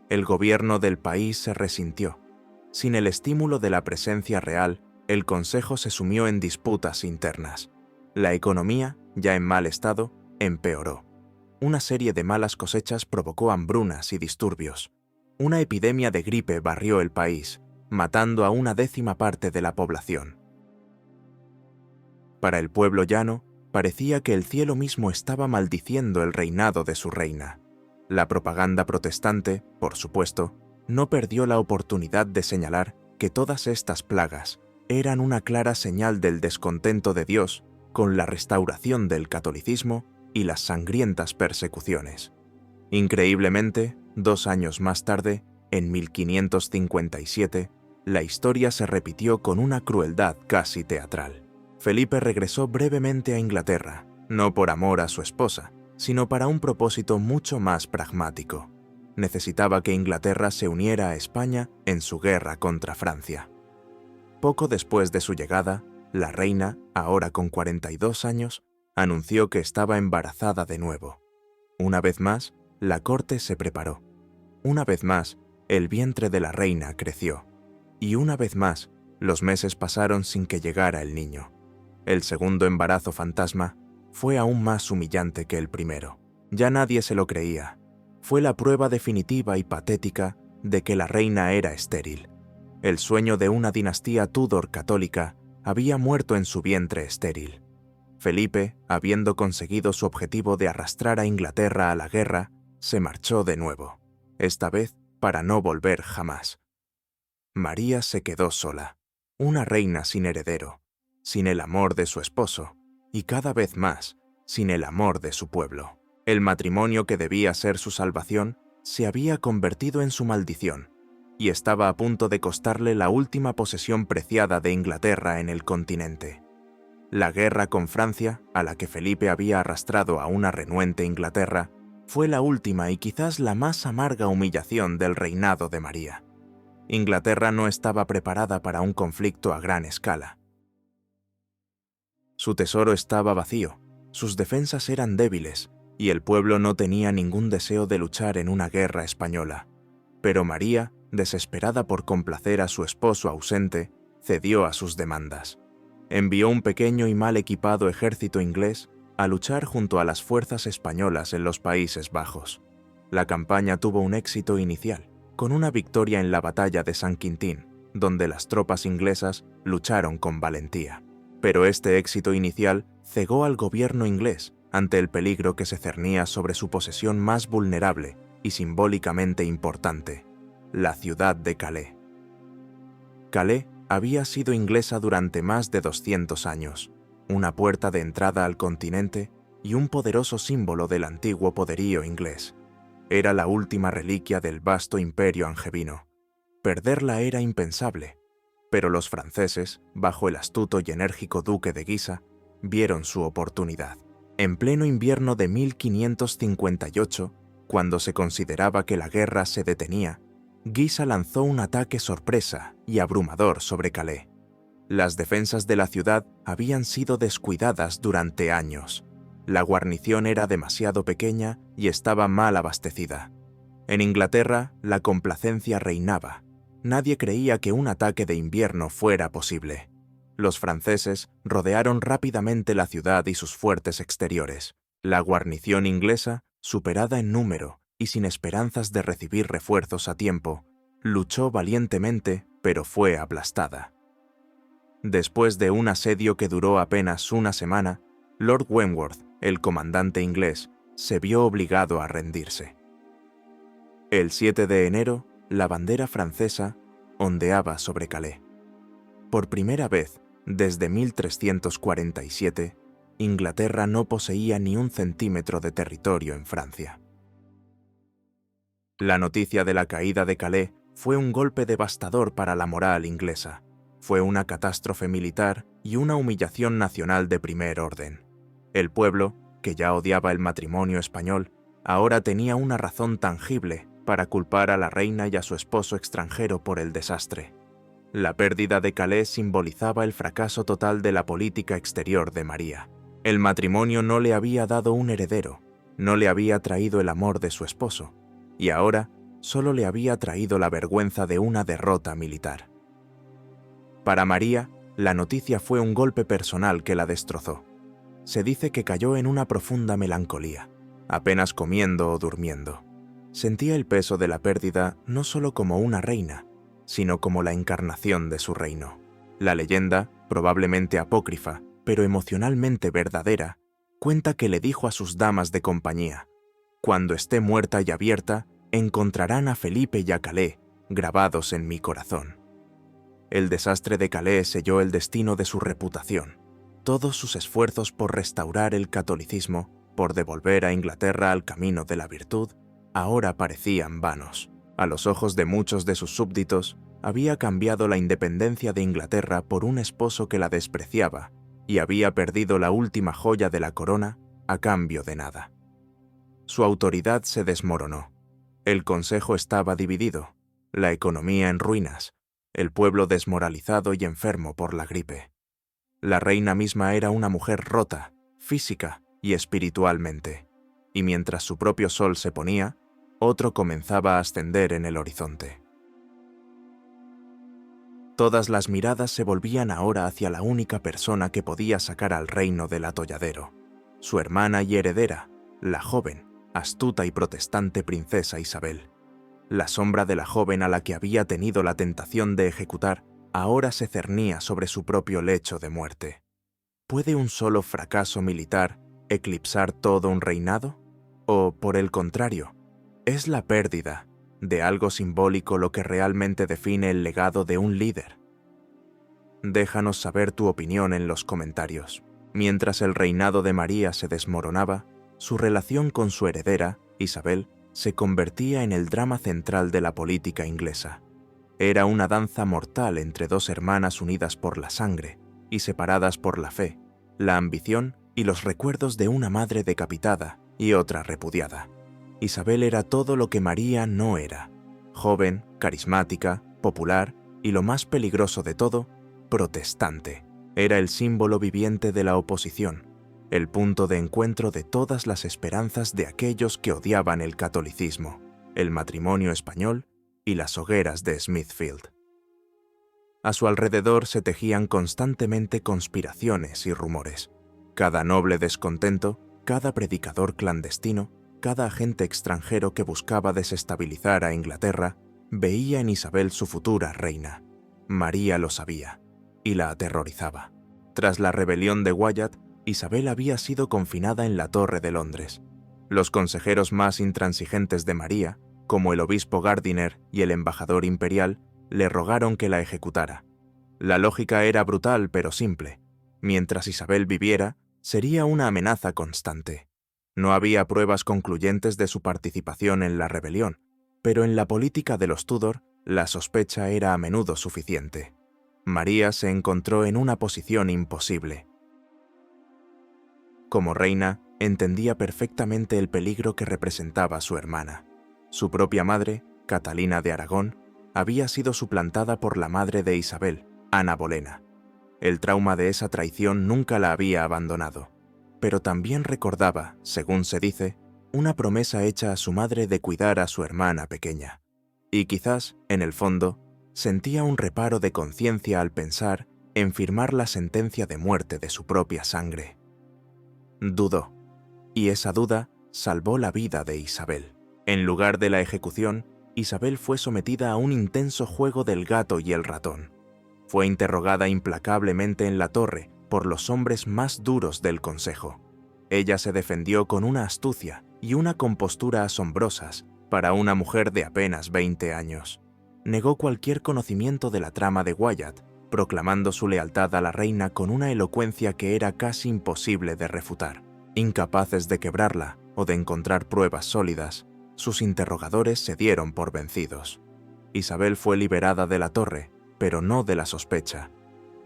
El gobierno del país se resintió. Sin el estímulo de la presencia real, el consejo se sumió en disputas internas. La economía, ya en mal estado, empeoró. Una serie de malas cosechas provocó hambrunas y disturbios. Una epidemia de gripe barrió el país, matando a una décima parte de la población. Para el pueblo llano, parecía que el cielo mismo estaba maldiciendo el reinado de su reina. La propaganda protestante, por supuesto, no perdió la oportunidad de señalar que todas estas plagas eran una clara señal del descontento de Dios con la restauración del catolicismo y las sangrientas persecuciones. Increíblemente, 2 años más tarde, en 1557, la historia se repitió con una crueldad casi teatral. Felipe regresó brevemente a Inglaterra, no por amor a su esposa, sino para un propósito mucho más pragmático. Necesitaba que Inglaterra se uniera a España en su guerra contra Francia. Poco después de su llegada, la reina, ahora con 42 años, anunció que estaba embarazada de nuevo. Una vez más, la corte se preparó. Una vez más, el vientre de la reina creció. Y una vez más, los meses pasaron sin que llegara el niño. El segundo embarazo fantasma fue aún más humillante que el primero. Ya nadie se lo creía. Fue la prueba definitiva y patética de que la reina era estéril. El sueño de una dinastía Tudor católica había muerto en su vientre estéril. Felipe, habiendo conseguido su objetivo de arrastrar a Inglaterra a la guerra, se marchó de nuevo, esta vez para no volver jamás. María se quedó sola, una reina sin heredero, sin el amor de su esposo, y cada vez más, sin el amor de su pueblo. El matrimonio que debía ser su salvación se había convertido en su maldición, y estaba a punto de costarle la última posesión preciada de Inglaterra en el continente. La guerra con Francia, a la que Felipe había arrastrado a una renuente Inglaterra, fue la última y quizás la más amarga humillación del reinado de María. Inglaterra no estaba preparada para un conflicto a gran escala. Su tesoro estaba vacío, sus defensas eran débiles, y el pueblo no tenía ningún deseo de luchar en una guerra española. Pero María, desesperada por complacer a su esposo ausente, cedió a sus demandas. Envió un pequeño y mal equipado ejército inglés a luchar junto a las fuerzas españolas en los Países Bajos. La campaña tuvo un éxito inicial, con una victoria en la batalla de San Quintín, donde las tropas inglesas lucharon con valentía. Pero este éxito inicial cegó al gobierno inglés ante el peligro que se cernía sobre su posesión más vulnerable y simbólicamente importante, la ciudad de Calais. Calais había sido inglesa durante más de 200 años, una puerta de entrada al continente y un poderoso símbolo del antiguo poderío inglés. Era la última reliquia del vasto imperio angevino. Perderla era impensable, pero los franceses, bajo el astuto y enérgico duque de Guisa, vieron su oportunidad. En pleno invierno de 1558, cuando se consideraba que la guerra se detenía, Guisa lanzó un ataque sorpresa y abrumador sobre Calais. Las defensas de la ciudad habían sido descuidadas durante años. La guarnición era demasiado pequeña y estaba mal abastecida. En Inglaterra, la complacencia reinaba. Nadie creía que un ataque de invierno fuera posible. Los franceses rodearon rápidamente la ciudad y sus fuertes exteriores. La guarnición inglesa, superada en número y sin esperanzas de recibir refuerzos a tiempo, luchó valientemente, pero fue aplastada. Después de un asedio que duró apenas una semana, Lord Wentworth, el comandante inglés, se vio obligado a rendirse. El 7 de enero, la bandera francesa ondeaba sobre Calais. Por primera vez, desde 1347, Inglaterra no poseía ni un centímetro de territorio en Francia. La noticia de la caída de Calais fue un golpe devastador para la moral inglesa. Fue una catástrofe militar y una humillación nacional de primer orden. El pueblo, que ya odiaba el matrimonio español, ahora tenía una razón tangible para culpar a la reina y a su esposo extranjero por el desastre. La pérdida de Calais simbolizaba el fracaso total de la política exterior de María. El matrimonio no le había dado un heredero, no le había traído el amor de su esposo, y ahora solo le había traído la vergüenza de una derrota militar. Para María, la noticia fue un golpe personal que la destrozó. Se dice que cayó en una profunda melancolía, apenas comiendo o durmiendo. Sentía el peso de la pérdida no solo como una reina, sino como la encarnación de su reino. La leyenda, probablemente apócrifa, pero emocionalmente verdadera, cuenta que le dijo a sus damas de compañía: «Cuando esté muerta y abierta, encontrarán a Felipe y a Calais grabados en mi corazón». El desastre de Calais selló el destino de su reputación. Todos sus esfuerzos por restaurar el catolicismo, por devolver a Inglaterra al camino de la virtud, ahora parecían vanos. A los ojos de muchos de sus súbditos, había cambiado la independencia de Inglaterra por un esposo que la despreciaba y había perdido la última joya de la corona a cambio de nada. Su autoridad se desmoronó. El consejo estaba dividido, la economía en ruinas, el pueblo desmoralizado y enfermo por la gripe. La reina misma era una mujer rota, física y espiritualmente, y mientras su propio sol se ponía, otro comenzaba a ascender en el horizonte. Todas las miradas se volvían ahora hacia la única persona que podía sacar al reino del atolladero, su hermana y heredera, la joven, astuta y protestante princesa Isabel. La sombra de la joven a la que había tenido la tentación de ejecutar ahora se cernía sobre su propio lecho de muerte. ¿Puede un solo fracaso militar eclipsar todo un reinado? ¿O, por el contrario, es la pérdida de algo simbólico lo que realmente define el legado de un líder? Déjanos saber tu opinión en los comentarios. Mientras el reinado de María se desmoronaba, su relación con su heredera, Isabel, se convertía en el drama central de la política inglesa. Era una danza mortal entre dos hermanas unidas por la sangre y separadas por la fe, la ambición y los recuerdos de una madre decapitada y otra repudiada. Isabel era todo lo que María no era: joven, carismática, popular y, lo más peligroso de todo, protestante. Era el símbolo viviente de la oposición, el punto de encuentro de todas las esperanzas de aquellos que odiaban el catolicismo, el matrimonio español y las hogueras de Smithfield. A su alrededor se tejían constantemente conspiraciones y rumores. Cada noble descontento, cada predicador clandestino, cada agente extranjero que buscaba desestabilizar a Inglaterra, veía en Isabel su futura reina. María lo sabía y la aterrorizaba. Tras la rebelión de Wyatt, Isabel había sido confinada en la Torre de Londres. Los consejeros más intransigentes de María, como el obispo Gardiner y el embajador imperial, le rogaron que la ejecutara. La lógica era brutal pero simple. Mientras Isabel viviera, sería una amenaza constante. No había pruebas concluyentes de su participación en la rebelión, pero en la política de los Tudor, la sospecha era a menudo suficiente. María se encontró en una posición imposible. Como reina, entendía perfectamente el peligro que representaba su hermana. Su propia madre, Catalina de Aragón, había sido suplantada por la madre de Isabel, Ana Bolena. El trauma de esa traición nunca la había abandonado, pero también recordaba, según se dice, una promesa hecha a su madre de cuidar a su hermana pequeña. Y quizás, en el fondo, sentía un reparo de conciencia al pensar en firmar la sentencia de muerte de su propia sangre. Dudó, y esa duda salvó la vida de Isabel. En lugar de la ejecución, Isabel fue sometida a un intenso juego del gato y el ratón. Fue interrogada implacablemente en la torre por los hombres más duros del consejo. Ella se defendió con una astucia y una compostura asombrosas para una mujer de apenas 20 años. Negó cualquier conocimiento de la trama de Wyatt, proclamando su lealtad a la reina con una elocuencia que era casi imposible de refutar. Incapaces de quebrarla o de encontrar pruebas sólidas, sus interrogadores se dieron por vencidos. Isabel fue liberada de la torre, pero no de la sospecha.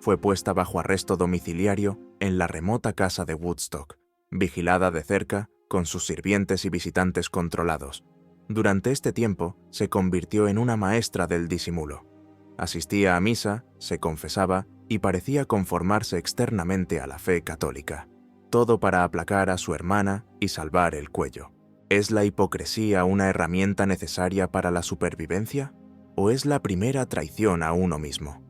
Fue puesta bajo arresto domiciliario en la remota casa de Woodstock, vigilada de cerca, con sus sirvientes y visitantes controlados. Durante este tiempo se convirtió en una maestra del disimulo. Asistía a misa, se confesaba y parecía conformarse externamente a la fe católica. Todo para aplacar a su hermana y salvar el cuello. ¿Es la hipocresía una herramienta necesaria para la supervivencia? ¿O es la primera traición a uno mismo?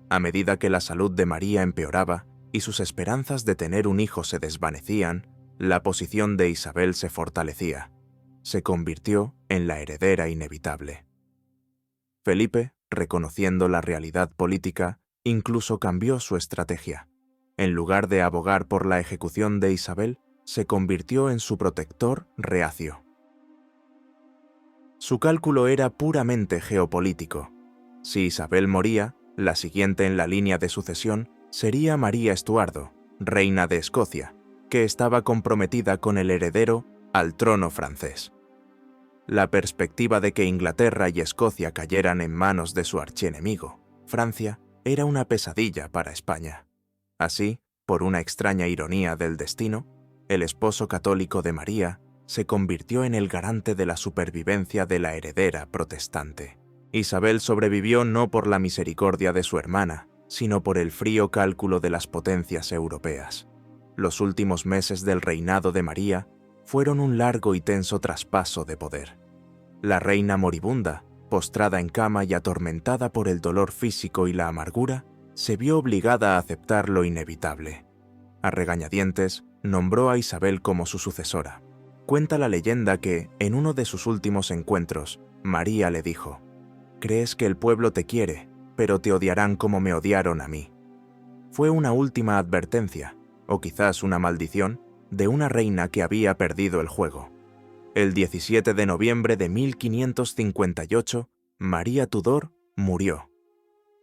A medida que la salud de María empeoraba y sus esperanzas de tener un hijo se desvanecían, la posición de Isabel se fortalecía. Se convirtió en la heredera inevitable. Felipe, reconociendo la realidad política, incluso cambió su estrategia. En lugar de abogar por la ejecución de Isabel, se convirtió en su protector reacio. Su cálculo era puramente geopolítico. Si Isabel moría, la siguiente en la línea de sucesión sería María Estuardo, reina de Escocia, que estaba comprometida con el heredero al trono francés. La perspectiva de que Inglaterra y Escocia cayeran en manos de su archienemigo, Francia, era una pesadilla para España. Así, por una extraña ironía del destino, el esposo católico de María se convirtió en el garante de la supervivencia de la heredera protestante. Isabel sobrevivió no por la misericordia de su hermana, sino por el frío cálculo de las potencias europeas. Los últimos meses del reinado de María fueron un largo y tenso traspaso de poder. La reina moribunda, postrada en cama y atormentada por el dolor físico y la amargura, se vio obligada a aceptar lo inevitable. A regañadientes, nombró a Isabel como su sucesora. Cuenta la leyenda que, en uno de sus últimos encuentros, María le dijo: «Crees que el pueblo te quiere, pero te odiarán como me odiaron a mí». Fue una última advertencia, o quizás una maldición, de una reina que había perdido el juego. El 17 de noviembre de 1558, María Tudor murió.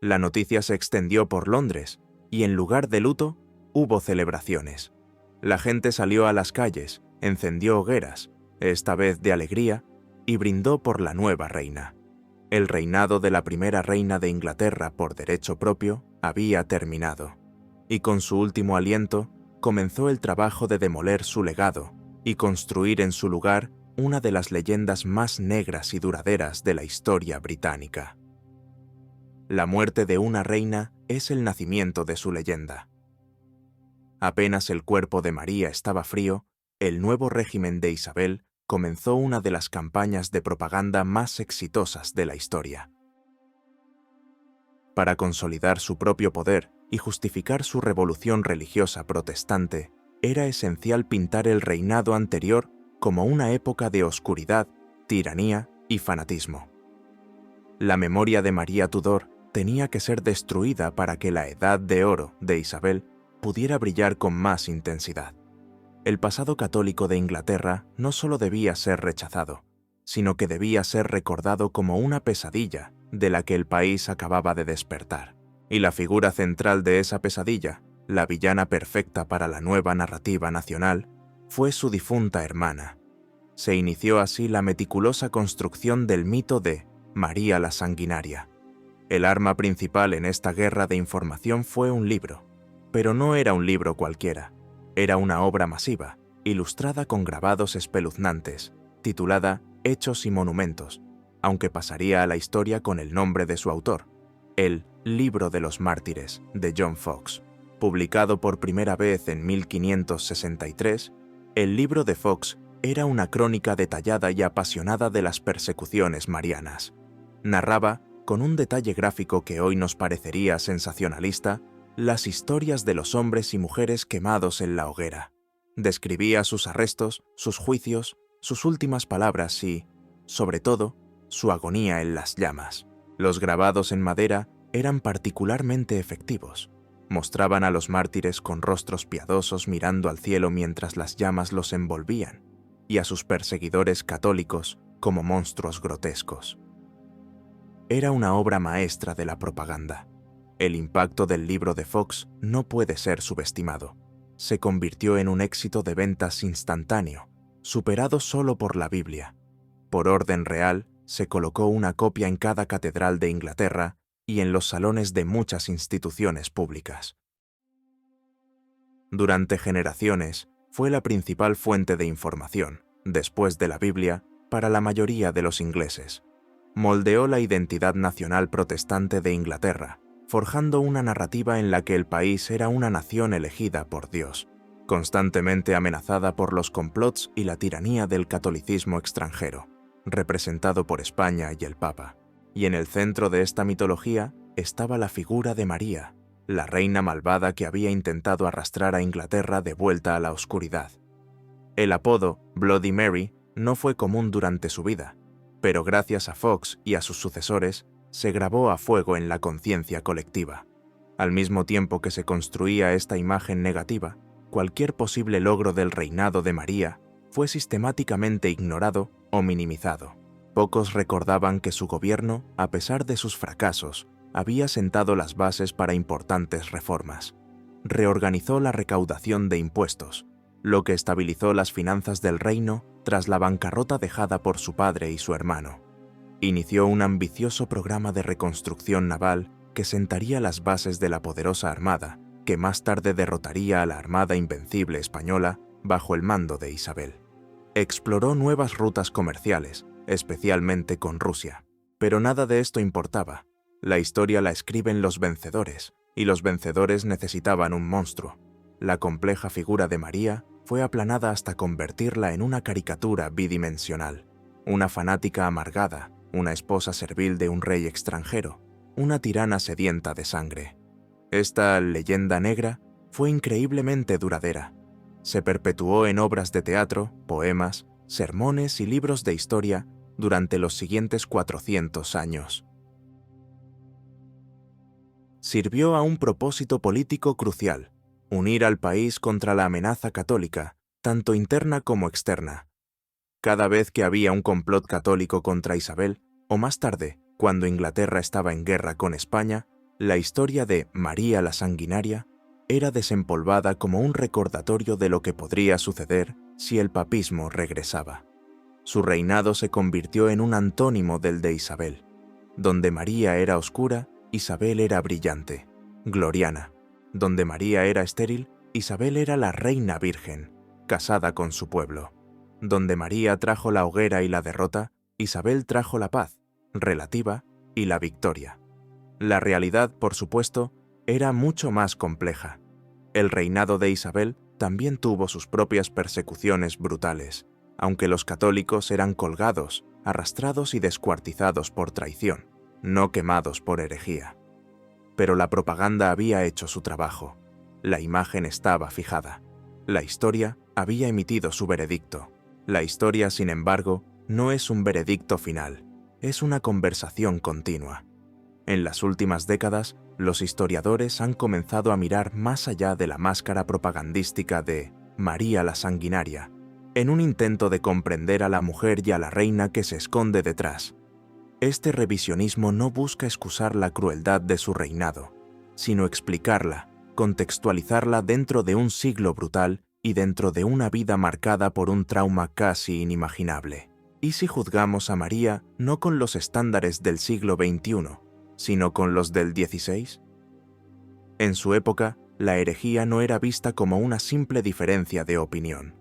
La noticia se extendió por Londres, y en lugar de luto, hubo celebraciones. La gente salió a las calles, encendió hogueras, esta vez de alegría, y brindó por la nueva reina. El reinado de la primera reina de Inglaterra por derecho propio había terminado, y con su último aliento comenzó el trabajo de demoler su legado y construir en su lugar una de las leyendas más negras y duraderas de la historia británica. La muerte de una reina es el nacimiento de su leyenda. Apenas el cuerpo de María estaba frío, el nuevo régimen de Isabel comenzó una de las campañas de propaganda más exitosas de la historia. Para consolidar su propio poder y justificar su revolución religiosa protestante, era esencial pintar el reinado anterior como una época de oscuridad, tiranía y fanatismo. La memoria de María Tudor tenía que ser destruida para que la edad de oro de Isabel pudiera brillar con más intensidad. El pasado católico de Inglaterra no solo debía ser rechazado, sino que debía ser recordado como una pesadilla de la que el país acababa de despertar. Y la figura central de esa pesadilla, la villana perfecta para la nueva narrativa nacional, fue su difunta hermana. Se inició así la meticulosa construcción del mito de María la Sanguinaria. El arma principal en esta guerra de información fue un libro, pero no era un libro cualquiera. Era una obra masiva, ilustrada con grabados espeluznantes, titulada Hechos y Monumentos, aunque pasaría a la historia con el nombre de su autor, el Libro de los Mártires, de John Foxe. Publicado por primera vez en 1563, el libro de Foxe era una crónica detallada y apasionada de las persecuciones marianas. Narraba, con un detalle gráfico que hoy nos parecería sensacionalista, las historias de los hombres y mujeres quemados en la hoguera. Describía sus arrestos, sus juicios, sus últimas palabras y, sobre todo, su agonía en las llamas. Los grabados en madera eran particularmente efectivos. Mostraban a los mártires con rostros piadosos mirando al cielo mientras las llamas los envolvían, y a sus perseguidores católicos como monstruos grotescos. Era una obra maestra de la propaganda. El impacto del libro de Foxe no puede ser subestimado. Se convirtió en un éxito de ventas instantáneo, superado solo por la Biblia. Por orden real, se colocó una copia en cada catedral de Inglaterra y en los salones de muchas instituciones públicas. Durante generaciones, fue la principal fuente de información, después de la Biblia, para la mayoría de los ingleses. Moldeó la identidad nacional protestante de Inglaterra, forjando una narrativa en la que el país era una nación elegida por Dios, constantemente amenazada por los complots y la tiranía del catolicismo extranjero, representado por España y el Papa. Y en el centro de esta mitología estaba la figura de María, la reina malvada que había intentado arrastrar a Inglaterra de vuelta a la oscuridad. El apodo Bloody Mary no fue común durante su vida, pero gracias a Foxe y a sus sucesores, se grabó a fuego en la conciencia colectiva. Al mismo tiempo que se construía esta imagen negativa, cualquier posible logro del reinado de María fue sistemáticamente ignorado o minimizado. Pocos recordaban que su gobierno, a pesar de sus fracasos, había sentado las bases para importantes reformas. Reorganizó la recaudación de impuestos, lo que estabilizó las finanzas del reino tras la bancarrota dejada por su padre y su hermano. Inició un ambicioso programa de reconstrucción naval que sentaría las bases de la poderosa armada, que más tarde derrotaría a la Armada Invencible española bajo el mando de Isabel. Exploró nuevas rutas comerciales, especialmente con Rusia. Pero nada de esto importaba. La historia la escriben los vencedores, y los vencedores necesitaban un monstruo. La compleja figura de María fue aplanada hasta convertirla en una caricatura bidimensional. Una fanática amargada, una esposa servil de un rey extranjero, una tirana sedienta de sangre. Esta leyenda negra fue increíblemente duradera. Se perpetuó en obras de teatro, poemas, sermones y libros de historia durante los siguientes 400 años. Sirvió a un propósito político crucial: unir al país contra la amenaza católica, tanto interna como externa. Cada vez que había un complot católico contra Isabel, o más tarde, cuando Inglaterra estaba en guerra con España, la historia de María la Sanguinaria era desempolvada como un recordatorio de lo que podría suceder si el papismo regresaba. Su reinado se convirtió en un antónimo del de Isabel. Donde María era oscura, Isabel era brillante, gloriana. Donde María era estéril, Isabel era la reina virgen, casada con su pueblo. Donde María trajo la hoguera y la derrota, Isabel trajo la paz, relativa, y la victoria. La realidad, por supuesto, era mucho más compleja. El reinado de Isabel también tuvo sus propias persecuciones brutales, aunque los católicos eran colgados, arrastrados y descuartizados por traición, no quemados por herejía. Pero la propaganda había hecho su trabajo. La imagen estaba fijada. La historia había emitido su veredicto. La historia, sin embargo, no es un veredicto final, es una conversación continua. En las últimas décadas, los historiadores han comenzado a mirar más allá de la máscara propagandística de María la Sanguinaria, en un intento de comprender a la mujer y a la reina que se esconde detrás. Este revisionismo no busca excusar la crueldad de su reinado, sino explicarla, contextualizarla dentro de un siglo brutal y dentro de una vida marcada por un trauma casi inimaginable. ¿Y si juzgamos a María no con los estándares del siglo XXI, sino con los del XVI? En su época, la herejía no era vista como una simple diferencia de opinión.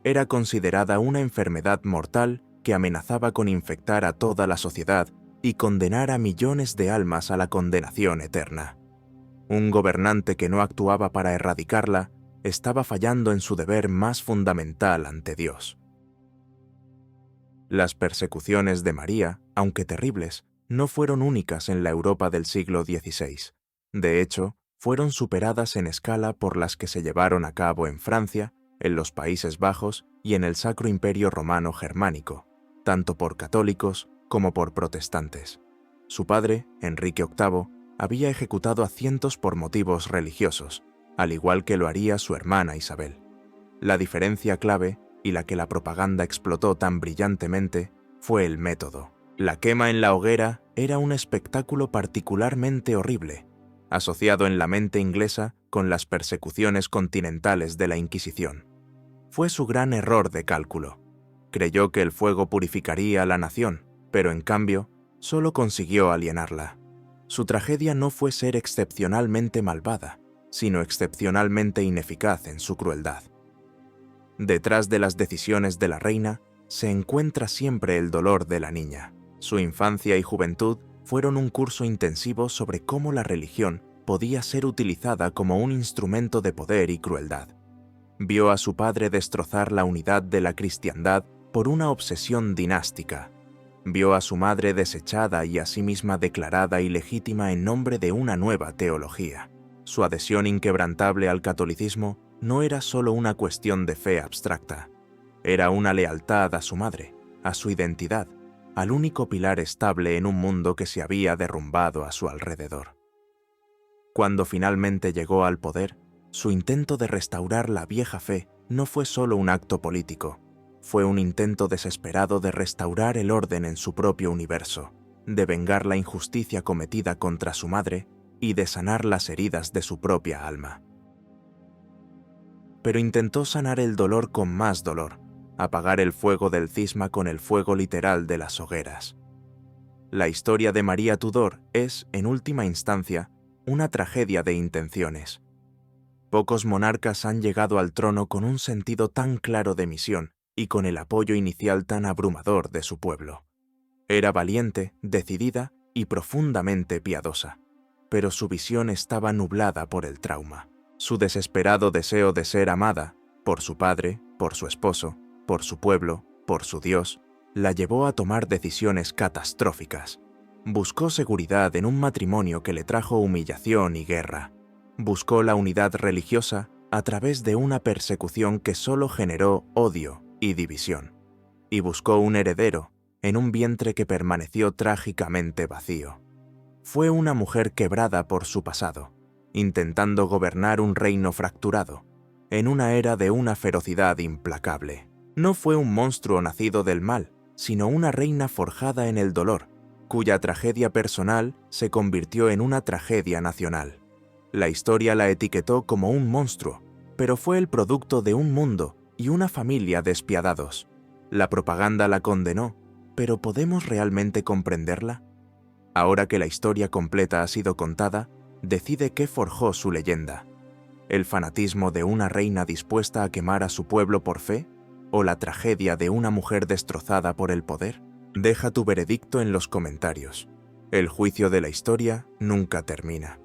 Era considerada una enfermedad mortal que amenazaba con infectar a toda la sociedad y condenar a millones de almas a la condenación eterna. Un gobernante que no actuaba para erradicarla estaba fallando en su deber más fundamental ante Dios. Las persecuciones de María, aunque terribles, no fueron únicas en la Europa del siglo XVI. De hecho, fueron superadas en escala por las que se llevaron a cabo en Francia, en los Países Bajos y en el Sacro Imperio Romano Germánico, tanto por católicos como por protestantes. Su padre, Enrique VIII, había ejecutado a cientos por motivos religiosos, al igual que lo haría su hermana Isabel. La diferencia clave, y la que la propaganda explotó tan brillantemente, fue el método. La quema en la hoguera era un espectáculo particularmente horrible, asociado en la mente inglesa con las persecuciones continentales de la Inquisición. Fue su gran error de cálculo. Creyó que el fuego purificaría a la nación, pero en cambio, solo consiguió alienarla. Su tragedia no fue ser excepcionalmente malvada, sino excepcionalmente ineficaz en su crueldad. Detrás de las decisiones de la reina se encuentra siempre el dolor de la niña. Su infancia y juventud fueron un curso intensivo sobre cómo la religión podía ser utilizada como un instrumento de poder y crueldad. Vio a su padre destrozar la unidad de la cristiandad por una obsesión dinástica. Vio a su madre desechada y a sí misma declarada ilegítima en nombre de una nueva teología. Su adhesión inquebrantable al catolicismo no era solo una cuestión de fe abstracta, era una lealtad a su madre, a su identidad, al único pilar estable en un mundo que se había derrumbado a su alrededor. Cuando finalmente llegó al poder, su intento de restaurar la vieja fe no fue solo un acto político, fue un intento desesperado de restaurar el orden en su propio universo, de vengar la injusticia cometida contra su madre y de sanar las heridas de su propia alma. Pero intentó sanar el dolor con más dolor, apagar el fuego del cisma con el fuego literal de las hogueras. La historia de María Tudor es, en última instancia, una tragedia de intenciones. Pocos monarcas han llegado al trono con un sentido tan claro de misión y con el apoyo inicial tan abrumador de su pueblo. Era valiente, decidida y profundamente piadosa, pero su visión estaba nublada por el trauma. Su desesperado deseo de ser amada, por su padre, por su esposo, por su pueblo, por su Dios, la llevó a tomar decisiones catastróficas. Buscó seguridad en un matrimonio que le trajo humillación y guerra. Buscó la unidad religiosa a través de una persecución que solo generó odio y división. Y buscó un heredero en un vientre que permaneció trágicamente vacío. Fue una mujer quebrada por su pasado, intentando gobernar un reino fracturado, en una era de una ferocidad implacable. No fue un monstruo nacido del mal, sino una reina forjada en el dolor, cuya tragedia personal se convirtió en una tragedia nacional. La historia la etiquetó como un monstruo, pero fue el producto de un mundo y una familia despiadados. La propaganda la condenó, pero ¿podemos realmente comprenderla? Ahora que la historia completa ha sido contada, decide qué forjó su leyenda. ¿El fanatismo de una reina dispuesta a quemar a su pueblo por fe? ¿O la tragedia de una mujer destrozada por el poder? Deja tu veredicto en los comentarios. El juicio de la historia nunca termina.